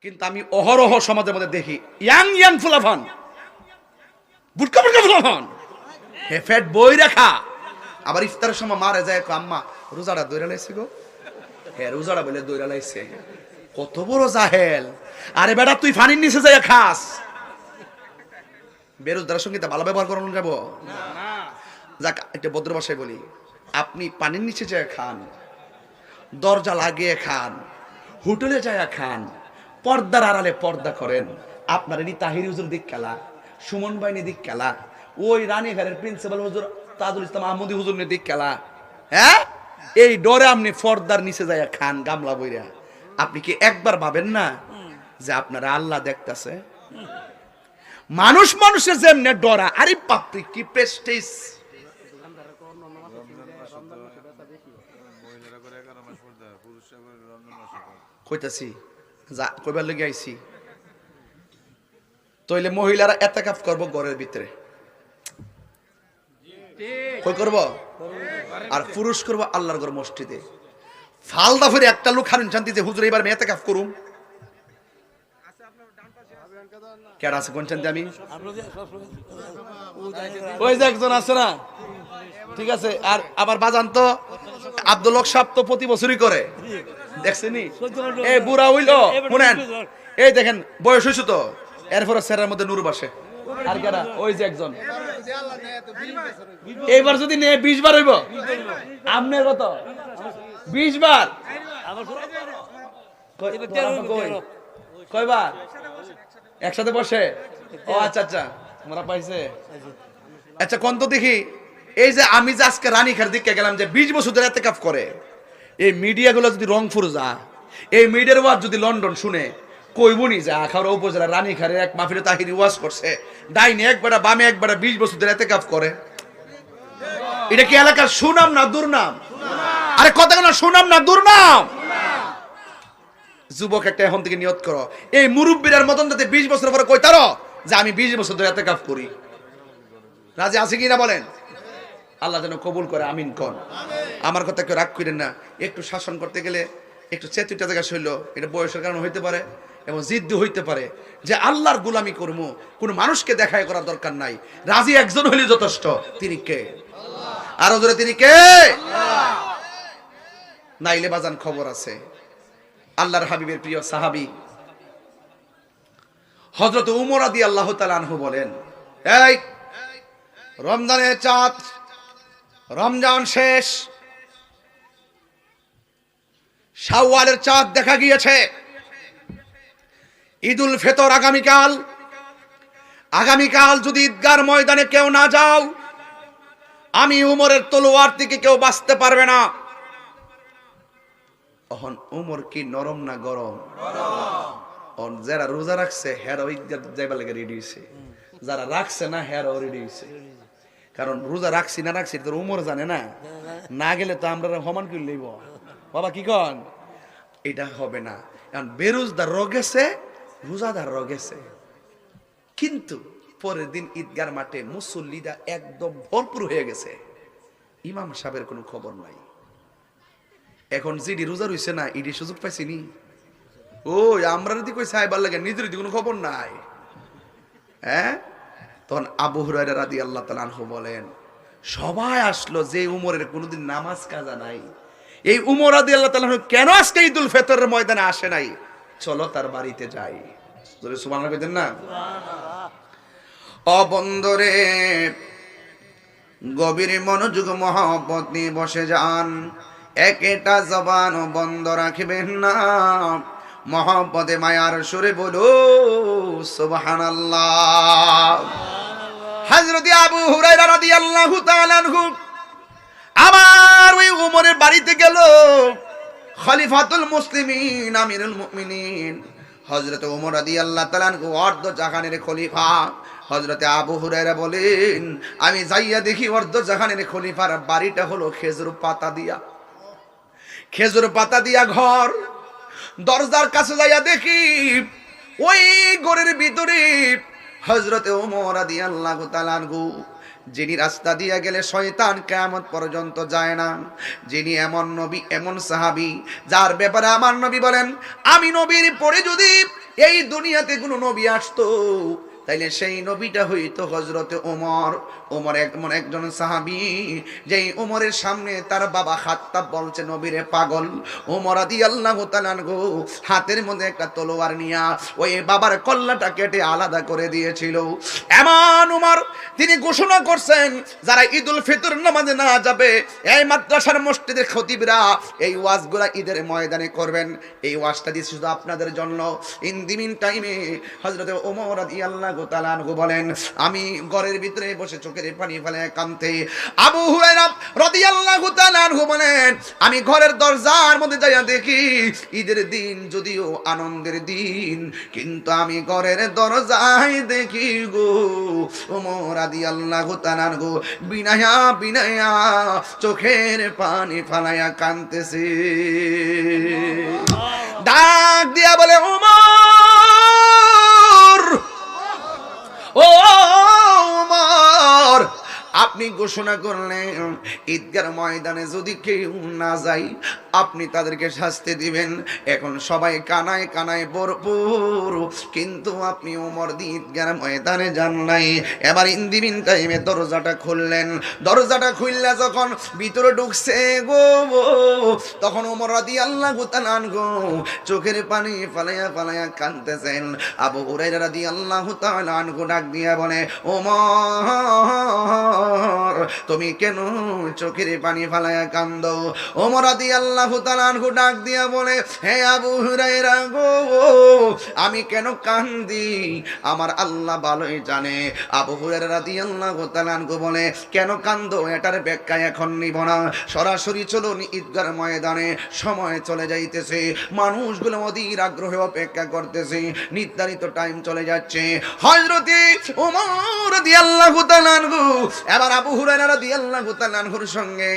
কিন্তু আমি অহরহ সমাজের মধ্যে দেখি ইয়াং ইয়াং ফুলাফান, বুটকা বুটকা ফুলাফান, হে ফ্যাট বই রাখা, আবার ইফতারের সময় মারে যায় আম্মা রোজাটা দইরা লাইছে গো, হ্যাঁ রোজাটা বলে দইরা লাইছে। কত বড় জাহেল! আরে বেটা তুই ফানির নিচে যাইয়া খাস, বেরোজদারের সঙ্গে ভালো ব্যবহার করানো যাবো না। যাক একটা ভদ্র ভাষায় বলি, আপনি পানির নিচে যায় খান, দরজা লাগিয়ে খান, হোটেলে যায় খান, পর্দার আড়ালে পর্দা করেন, আপনার এনি তাহির হুজুর দিক খেলা, সুমন বাইনি দিক খেলা, ওই রানীঘাটের প্রিন্সিপাল হুজুর তাজুল ইসলাম আহমদি হুজুর দিক খেলা, হ্যাঁ এই ডরে আপনি পর্দার নিচে যায় খান গামলা বইরা। আপনি কি একবার ভাবেন না যে আপনারা আল্লাহ দেখতেছে? মানুষ মানুষের যেমনে ডরা, আরে বাপরে কি প্রেস্টিজ! কইতাছি যা কইবার লাগি আইছি, তইলে মহিলারা এতেকাফ করব ঘরের ভিতরে, কই করব? আর পুরুষ করব আল্লাহর ঘর মসজিদে। ফালদা ফিরে একটা লোক হারুন শান্তি যে হুজুর এবার এতেকাফ করুম, কেডা আছে কোন শান্তি? আমি ওই যে একজন আছে না, ঠিক আছে। আর আবার বাজান তো আব্দুল হক সাহেব তো প্রতি বছরই করে, দেখছেনি? এই বুড়া হইল শুনেন, এই দেখেন বয়স হইছে তো, এরপরে সেরার মধ্যে নূর বাসে। আর কেডা? ওই যে একজন, এইবার যদি নে 20 বার হইব। আপনার কত? 20 বার। কয়বার? একসাথে বসে? ও আচ্ছা আচ্ছা, আমরা পাইছে। আচ্ছা কোন তো দেখি, এই যে আমি যে আজকে রানীখার দিকে গেলাম যে 20 বছর ধরে ইতিকাফ করে, এই মিডিয়াগুলো যদি রংপুর যা, এই মিডিয়ার ওয়াজ যদি লন্ডন শুনে, কইবনি যে আখাউড়া উপজেলা রানীখারের এক মাহফিলে তাহিরি ওয়াজ করছে, ডাইনে একবারে বামে একবারে 20 বছর ধরে ইতিকাফ করে। এটা কি এলাকার সুনাম না দুর্নাম? আরে কথা না, সুনাম না দুর্নাম? যুবক একটা এখন থেকে নিয়ত করো, এই মুরব্বীর মতন যাতে 20 বছর পরে কইতারো যে আমি 20 বছর ধরে ইতিকাফ করি। রাজি আছে কি না বলেন? আল্লাহ যেন কবুল করে, আমিন কোন। আমার কথা কেউ রাগ করেন না, একটু শাসন করতে গেলে একটু চেতুটা জায়গা শৈল, এটা বয়সের কারণে হইতে পারে এবং জিদ্দি হইতে পারে যে আল্লাহর গোলামি করবো, কোনো মানুষকে দেখায় করার দরকার নাই, রাজি একজন হইলে যথেষ্ট। তিনি কে? আরো জোরে তিনি কে? নাইলে বাজান খবর আছে, আল্লাহর হাবিবের প্রিয় সাহাবী হযরত উমর রাদিয়াল্লাহু তাআলা আনহু বলেন, এই রমজানের চাঁদ, রমজান শেষ, শাওয়ালের চাঁদ দেখা গিয়েছে, ঈদুল ফিতর আগামীকাল। আগামীকাল যদি ঈদগার ময়দানে কেউ না যাও, আমি উমরের তলোয়ার থেকে কেউ বাঁচতে পারবে না। তখন উমর কি নরম না গরম? গরম। যারা রোজা রাখছে হেরা ঈদগার যাইবার লাগে রেডি হইছে, যারা রাখছে না হেরাও রেডি হইছে। কারণ রোজা রাখছি না রাখছি তোর উমর জানে না, না গেলে তো আমরা সমান করে লইব। বাবা কি কন? এটা হবে না। কারণ বেরোজদার রগেছে, রোজাদার রগেছে। কিন্তু পরের দিন ঈদগার মাঠে মুসল্লিরা একদম ভরপুর হয়ে গেছে, ইমাম সাহেবের কোনো খবর নাই। এখন যেটি রোজা রইছে না, ইডি সুযোগ পাইছিনি। ওই আমরা যদি কই সাহেবার লাগে, নিজের কোনো খবর নাই। হ্যাঁ, তখন আবু হুরায়রা রাদিয়াল্লাহু তাআলা আনহু বলেন, সবাই আসলো যে উমরের কোনোদিন নামাজ কাজা নাই, এই উমর রাদিয়াল্লাহু তাআলা আনহু কেন আজকে ঈদুল ফিতরের ময়দানে আসে নাই? চলো তার বাড়িতে যাই। সুবহানাল্লাহ কইতেন না? ও বন্ধুরে, গভীর মনোযোগ মহব্বত নিয়ে বসে যান, একটা জবান বন্ধ রাখবেন না, মহব্বতে মায়ার সুরে বলো সুবহানাল্লাহ। হযরত আবু হুরায়রা রাদিয়াল্লাহু তাআলা আনহু আমার ওই উমরের বাড়িতে গেল। খলিফাতুল মুসলিমিন, আমিরুল মুমিনিন হযরত উমর রাদিয়াল্লাহু তাআলা আনহু অর্ধ জাহানের খলিফা। হযরত আবু হুরায়রা বলেন, আমি যাইয়া দেখি অর্ধ জাহানের খলিফার বাড়িটা হলো খেজুর পাতা দিয়া, খেজুর পাতা দিয়া ঘর। দরজার কাছে যাইয়া দেখি ওই ঘরের ভিতরে হযরত ওমর রাদিয়াল্লাহু তাআলা আনহু, যিনি রাস্তা দিয়ে গেলে শয়তান কিয়ামত পর্যন্ত যায় না, যিনি এমন নবী এমন সাহাবী যার ব্যাপারে আমার নবী বলেন, আমি নবীর পরে যদি এই দুনিয়াতে কোনো নবী আসতো তাইলে সেই নবীটা হইতো হযরতে ওমর। ওমর এমন একজন সাহাবী যেই ওমরের সামনে তার বাবা খাত্তাব বলছে নবীরে পাগল। ওমর রাদিয়াল্লাহু তাআলা আনহু হাতের মধ্যে একটা তলোয়ার নিয়া ওই বাবার কল্লাটা কেটে আলাদা করে দিয়েছিল। এমন ওমর তিনি ঘোষণা করছেন যারা ঈদুল ফিতর নামাজে না যাবে, এই মাদ্রাসার মসজিদের খতিবরা এই ওয়াজগুলা ঈদের ময়দানে করবেন। এই ওয়াজটা দিয়েছি শুধু আপনাদের জন্য। ইন দি মিন টাইমে হযরতে ওমর রাদিয়াল্লাহু তাআলা আনহু বলেন, আমি ঘরের ভিতরে বসে চোখের পানি ফেলে কাঁদতে। আবু হুরায়রা রাদিয়াল্লাহু তাআলা আনহু বলেন, আমি ঘরের দরজার মধ্যে যাইয়া দেখি ঈদের দিন যদিও আনন্দের দিন, কিন্তু আমি ঘরের দরজায় দেখি গো ওমর রাদিয়াল্লাহু তাআলা আনহু বিনায়া বিনায়া চোখের পানি ফেলায়া কাঁদতেছে। ডাক দিয়া বলে, ওমর, ও ওমর, আপনি ঘোষণা করলেন ঈদগার ময়দানে যদি কেউ না যায় আপনি তাদেরকে শাস্তি দিবেন। এখন সবাই কানায় কানায় ভরপুর, কিন্তু আপনি ওমর দি ঈদগার ময়দানে যান নাই। এবার ইন্দিমিন টাইমে দরজাটা খুললেন। দরজাটা খুললে যখন ভিতরে ঢুকছে গো, তখন ওমর রাদিয়াল্লাহু তাআলা আনহু চোখের পানি ফালাইয়া ফালাইয়া কাঁদতেছেন। আবু হুরায়রা রাদিয়াল্লাহু তাআলা আনহু ডাক দিয়া বলে, ওমর, তুমি কেন চোখের পানি ফালাইয়া কান্দো? ওমর রাদিয়াল্লাহু তাআলা আনহু ডাক দিয়া বলে, হে আবু হুরায়রা গো, আমি কেন কান্দি আমার আল্লাহ ভালোই জানে। আবু হুরায়রা রাদিয়াল্লাহু তাআলা আনহু বলে, কেন কান্দো এটার ব্যাখ্যা এখন নিব না, সরাসরি চলুন ঈদগার ময়দানে। সময় চলে যাইতেছে, মানুষগুলো অধীর আগ্রহে অপেক্ষা করতেছে, নির্ধারিত টাইম চলে যাচ্ছে। হযরতে ওমর রাদিয়াল্লাহু তাআলা আনহু এবার আবু হুরায়রা রাদিয়াল্লাহু তাআলা আনহুর সঙ্গে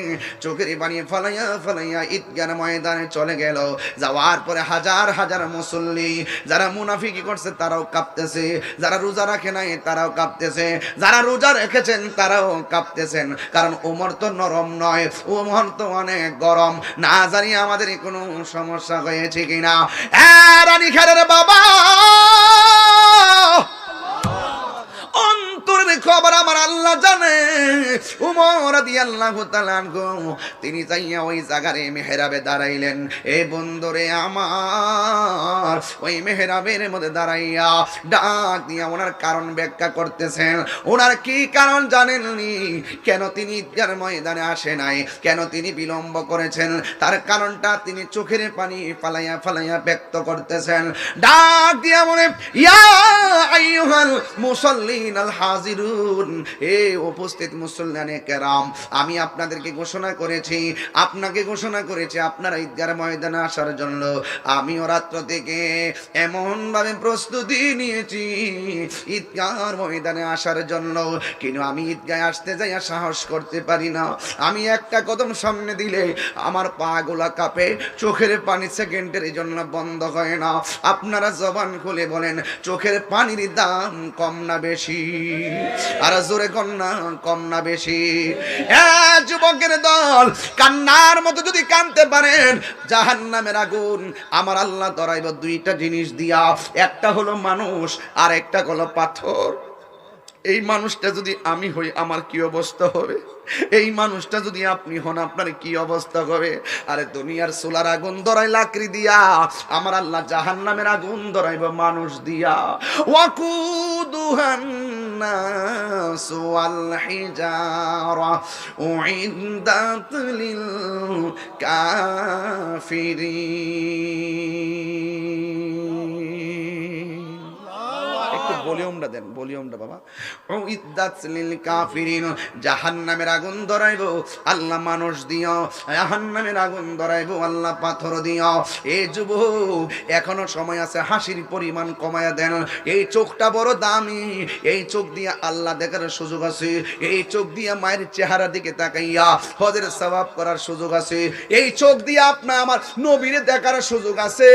চোখের পানি ফালাইয়া ফালাইয়া ঈদগার ময়দানে চলে গেল। যাওয়ার পরে হাজার হাজার মুসল্লি যারা মুনাফিকি করছে তারাও কাঁপতেছে, যারা রোজা রাখে নাই তারাও কাঁপতেছে, যারা রোজা রেখেছেন তারাও কাঁপতেছেন। কারণ ওমর তো নরম নয়, ওমর তো অনেক গরম। না জানি আমাদের কোনো সমস্যা হয়েছে কিনা। রানী খানের বাবা অন্তরের খবর আমার আল্লাহ জানে। ওমর রাদিয়াল্লাহু তাআলা আনহু তিনি যাইয়া ওই জায়গায় মেহরাবে দাঁড়াইলেন। এ বন্ধুরে আমার, ওই মেহরাবের মধ্যে দাঁড়াইয়া ডাক দিয়া ওনার কারণ ব্যাখ্যা করতেছেন। ওনার কি কারণ জানেননি? কেন তিনি ঈদগার ময়দানে আসে নাই, কেন তিনি বিলম্ব করেছেন, তার কারণটা তিনি চোখের পানি ফালাইয়া ফালাইয়া ব্যক্ত করতেছেন। ডাক দিয়া বলে, ইয়া আইয়ুহাল মুসাল্লিন আল হাজিরুন, এ উপস্থিত মুসল্লিয়ানে কেরাম, আমি আপনাদেরকে ঘোষণা করেছি, আপনাকে ঘোষণা করেছি আপনারা ঈদগার ময়দানে আসার জন্য। আমিও রাত্র থেকে এমন ভাবে প্রস্তুতি নিয়েছি ঈদগার ময়দানে আসার জন্য, কিন্তু আমি ঈদগায় আসতে যাইয়া সাহস করতে পারি না। আমি একটা কদম সামনে দিলে আমার পা গুলা কাঁপে, চোখের পানি সেকেন্ডের জন্য বন্ধ হয় না। আপনারা জবান খুলে বলেন, চোখের পানির দাম কম না বেশি? আর জোরে কম না, কম না বেশি? যুবকের দল, কান্নার মতো যদি কাঁদতে পারেন জাহান্নামের আগুন আমার আল্লাহ ধরাইব দুইটা জিনিস দিয়া, একটা হলো মানুষ আর একটা হলো পাথর। এই মানুষটা যদি আমি হই আমার কি অবস্থা হবে? এই মানুষটা যদি আপনি হন আপনার কি অবস্থা হবে? আরে দুনিয়ার সোলার আগুন ধরাই লাকড়ি দিয়া, আমার আল্লাহ জাহান্নামের আগুন ধরাইব মানুষ দিয়া। ওয়াকুদুহান নাসু ওয়াল হিজারা উইদ্দাত লিল কাফিরিন। একটু ভলিউমটা দেন, ভলিউমটা বাবা। উইদ্দাত লিল কাফিরিন, জাহান্নামের আগুন ধরাইবো আল্লাহ মানুষ দিও, জাহান্নামের আগুন ধরাইবো আল্লাহ পাথর দিও। এই যুবক এখনো সময় আছে, হাসির পরিমাণ কমায়া দেন। এই চোখটা বড় দামি, এই চোখ দিয়ে আল্লাহ দেখার সুযোগ আছে, এই চোখ দিয়ে মায়ের চেহারা দিকে তাকাইয়া হজের সওয়াব করার সুযোগ আছে, এই চোখ দিয়ে আপনার আমার নবীরে দেখার সুযোগ আছে।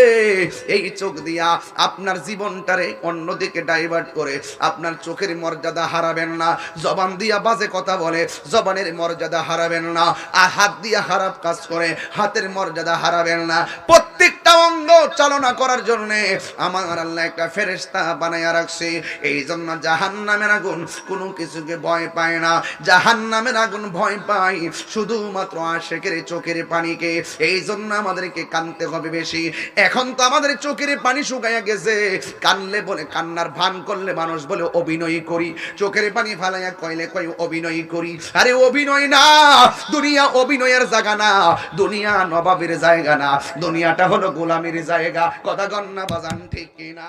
এই চোখ দিয়া আপনার জীবনটারে অন্যদিকে ডাইভার্ট করে আপনার চোখের মর্যাদা হারাবেন না। জবান দিয়া বাজে কথা বলে জবানের মর্যাদা হারাবেন না, আর হাত দিয়া খারাপ কাজ করে হাতের মর্যাদা হারাবেন না। প্রত্যেকটা প্রত্যেকটা অঙ্গ চালনা করার জন্য আমার আল্লাহ একটা ফেরেশতা বানায়া রাখছে। এই জন্য জাহান্নামের আগুন কোনো কিছুকে ভয় পায় না। জাহান্নামের আগুন ভয় পায় শুধুমাত্র আশিকের চোখের পানিকে। এই জন্য আমাদেরকে কানতে হবে বেশি। এখন তো আমাদের চোখের পানি শুকাইয়া গেছে, কানলে বলে কান্নার ভান করলে মানুষ বলে অভিনয় করি, চোখের পানি ফালাইয়া কইলে কই অভিনয় করি। আরে অভিনয় না, দুনিয়া অভিনয়ের জায়গা না, দুনিয়া নবাবের জায়গা না, দুনিয়াটা হলো গোলামের জায়গা। কথা গন্না বাজান ঠিক কিনা?